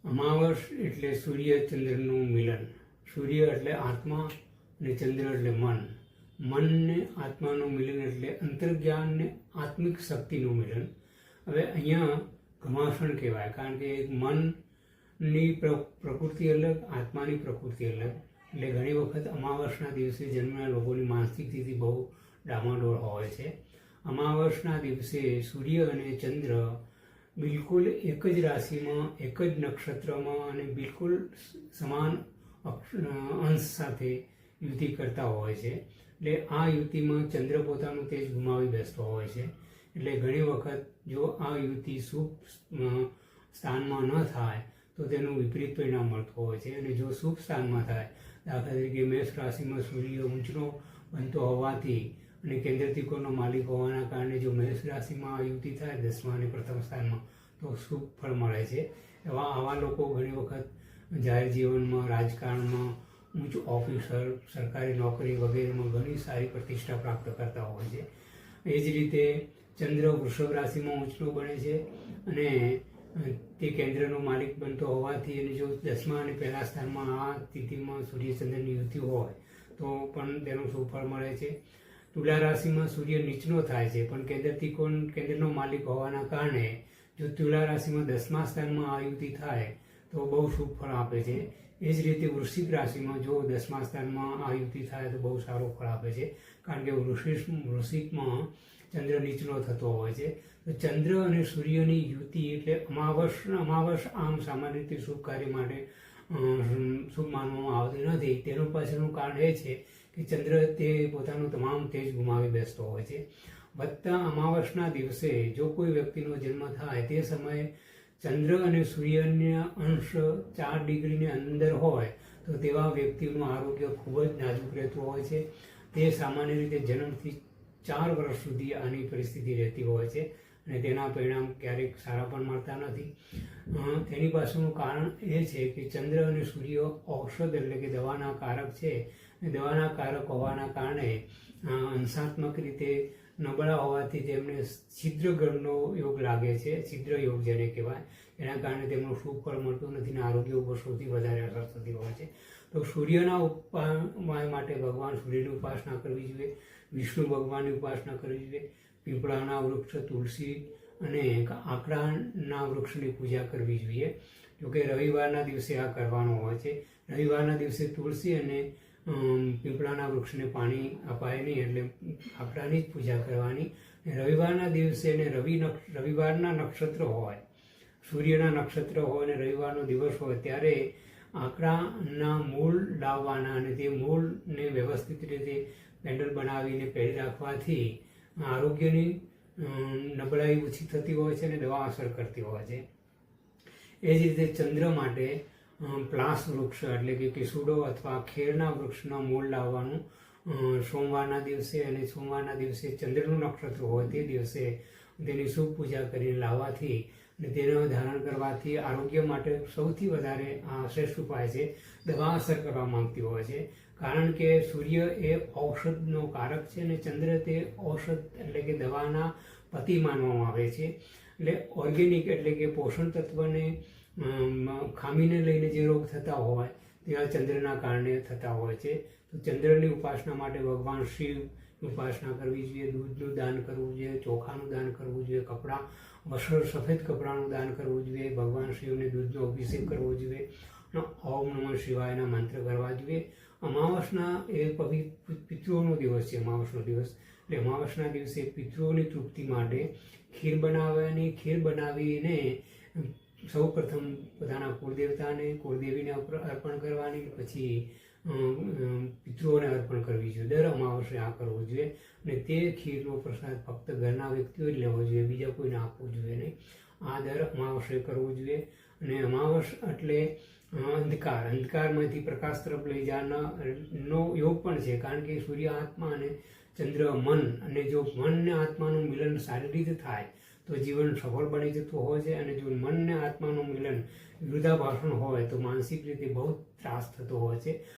અમાવસ એટલે સૂર્ય ચંદ્રનું મિલન. સૂર્ય એટલે આત્મા અને ચંદ્ર એટલે મન. મન ને આત્માનું મિલન એટલે અંતર્જ્ઞાન ને આત્મિક શક્તિનું મિલન. હવે અહીંયા ઘમાસણ કહેવાય, કારણ કે મનની પ્રકૃતિ અલગ, આત્માની પ્રકૃતિ અલગ. એટલે ઘણી વખત અમાવસના દિવસે જન્મના લોકોની માનસિક સ્થિતિ બહુ ડામાડોળ હોય છે. અમાવસના દિવસે સૂર્ય અને ચંદ્ર બિલકુલ એક જ રાશિમાં, એક જ નક્ષત્રમાં અને બિલકુલ સમાન અંશ સાથે યુતિ કરતા હોય છે. એટલે આ યુતિમાં ચંદ્ર પોતાનું તેજ ગુમાવી બેસતો હોય છે. એટલે ઘણી વખત જો આ યુતિ શુભ સ્થાનમાં ન થાય તો તેનું વિપરીત પરિણામ મળતું હોય છે. અને જો શુભ સ્થાનમાં થાય, દાખલા તરીકે મેષ રાશિમાં સૂર્ય ઊંચનો બનતો હોવાથી અને કેન્દ્ર ત્રિકોણનો માલિક હોવાના કારણે જો મેષ રાશિમાં યુતિ થાય 10મા અને પ્રથમ સ્થાનમાં, તો શુભ ફળ મળે છે. આવા લોકો ઘણી વખત જાહેર જીવનમાં, રાજકારણમાં, ઉચ્ચ ઓફિસર, સરકારી નોકરી વગેરેમાં ઘણી સારી પ્રતિષ્ઠા પ્રાપ્ત કરતા હોય છે. એ જ રીતે ચંદ્ર વૃષભ રાશિમાં ઊંચનો બને છે અને તે કેન્દ્રનો માલિક બનતો હોવાથી અને જો 10મા અને પહેલા સ્થાનમાં આ સ્થિતિમાં સૂર્યચંદ્રની યુતિ હોય તો પણ તેનું શુભ ફળ મળે છે. તુલા રાશિમાં સૂર્ય નીચનો થાય છે, પણ કેન્દ્રનો માલિક હોવાના કારણે જો તુલા રાશિમાં 10મા સ્થાનમાં આ યુતિ થાય તો બહુ શુભ ફળ આપે છે. એ જ રીતે વૃશ્ચિક રાશિમાં જો 10મા સ્થાનમાં આ યુતિ થાય તો બહુ સારું ફળ આપે છે, કારણ કે વૃશ્ચિકમાં ચંદ્ર નીચનો થતો હોય છે. તો ચંદ્ર અને સૂર્યની યુતિ એટલે અમાવસ આમ સામાન્ય રીતે શુભ કાર્ય માટે શુભ માનવામાં આવતી નથી. તેનું પાછળનું કારણ એ છે કે ચંદ્ર તે પોતાનું તમામ તેજ ગુમાવી બેસતો હોય છે. વત્તા અમાવસના દિવસે જો કોઈ વ્યક્તિનો જન્મ થાય તે સમયે ચંદ્ર અને સૂર્યના અંશ 4 ડિગ્રીની અંદર હોય તો તેવા વ્યક્તિનું આરોગ્ય ખૂબ જ નાજુક રહેતું હોય છે. તે સામાન્ય રીતે જન્મથી 4 વર્ષ સુધી આની પરિસ્થિતિ રહેતી હોય છે અને તેના પરિણામ ક્યારેક સારા પણ મળતા નથી. તેની પાછળનું કારણ એ છે કે ચંદ્ર અને સૂર્ય ઔષધ એટલે કે દવાના કારક છે. દવાના કારક હોવાના કારણે અંશાત્મક રીતે નબળા હોવાથી તેમને છિદ્રગ્રહનો યોગ લાગે છે. છિદ્ર યોગ જેને કહેવાય, એના કારણે તેમનું શુભ ફળ મળતું નથી અને આરોગ્ય ઉપર સૌથી વધારે અસર થતી હોય છે. તો સૂર્યના ઉપાય માટે ભગવાન સૂર્યની ઉપાસના કરવી જોઈએ, વિષ્ણુ ભગવાનની ઉપાસના કરવી જોઈએ, પીપળાના વૃક્ષ, તુલસી અને આકડાના વૃક્ષની પૂજા કરવી જોઈએ. જોકે રવિવારના દિવસે આ કરવાનો હોય છે. રવિવારના દિવસે તુલસી અને પીપળાના વૃક્ષને પાણી અપાય નહીં, એટલે આકડાની જ પૂજા કરવાની. રવિવારના દિવસે અને રવિવારના નક્ષત્ર હોય, સૂર્યના નક્ષત્ર હોય અને રવિવારનો દિવસ હોય ત્યારે આકડાના મૂળ લાવવાના અને તે મૂળને વ્યવસ્થિત રીતે પેન્ડલ બનાવીને પહેરી રાખવાથી આરોગ્યની નબળાઈ ઓછી થતી હોય છે અને દવા અસર કરતી હોય છે. એ જ રીતે ચંદ્ર માટે પ્લાસ વૃક્ષ એટલે કે કેસુડો અથવા ખેરના વૃક્ષના મૂળ લાવવાનું સોમવારના દિવસે, અને સોમવારના દિવસે ચંદ્રનું નક્ષત્ર હોય તે દિવસે તેની શુભ પૂજા કરીને લાવવાથી અને તેનો ધારણ કરવાથી આરોગ્ય માટે સૌથી વધારે શ્રેષ્ઠ ઉપાય છે. દવા અસર કરવા માંગતી હોય છે, કારણ કે સૂર્ય એ ઔષધનો કારક છે અને ચંદ્ર તે ઔષધ એટલે કે દવાના પતિ માનવામાં આવે છે. એટલે ઓર્ગેનિક એટલે કે પોષણ તત્વને ખામીને લઈને જે રોગ થતા હોય તેવા ચંદ્રના કારણે થતા હોય છે. તો ચંદ્રની ઉપાસના માટે ભગવાન શિવની ઉપાસના કરવી જોઈએ, દૂધનું દાન કરવું જોઈએ, ચોખાનું દાન કરવું જોઈએ, સફેદ કપડાનું દાન કરવું જોઈએ, ભગવાન શિવને દૂધનો અભિષેક કરવો જોઈએ, ઓમ નમઃ શિવાયના મંત્ર કરવા જોઈએ. અમાવસના એ પિતૃઓનો દિવસ છે. અમાવસનો દિવસ એટલે અમાવસના દિવસે પિતૃઓની તૃપ્તિ માટે ખીર બનાવવાની. ખીર બનાવીને સૌ પ્રથમ પોતાના કુળદેવતાને, કુળદેવીને અર્પણ કરવાની, પછી પિતૃઓને અર્પણ કરવી જોઈએ. દર અમાવસે આ કરવું જોઈએ અને તે ખીરનો પ્રસાદ ફક્ત ઘરના વ્યક્તિઓ જ લેવો જોઈએ, બીજા કોઈને આપવું જોઈએ નહીં. આ દર અમાવસે કરવું જોઈએ. અને અમાવસ એટલે અંધકારમાંથી પ્રકાશ તરફ લઈ જવાનો યોગ પણ છે, કારણ કે સૂર્ય આત્મા અને ચંદ્ર મન, અને જો મન ને આત્માનું મિલન સારી રીતે થાય તો જીવન સફળ બની જતું હોય છે. અને જો મન ને આત્માનું મિલન વિરુદ્ધાભાષણ હોય તો માનસિક રીતે બહુ ત્રાસ થતો હોય છે.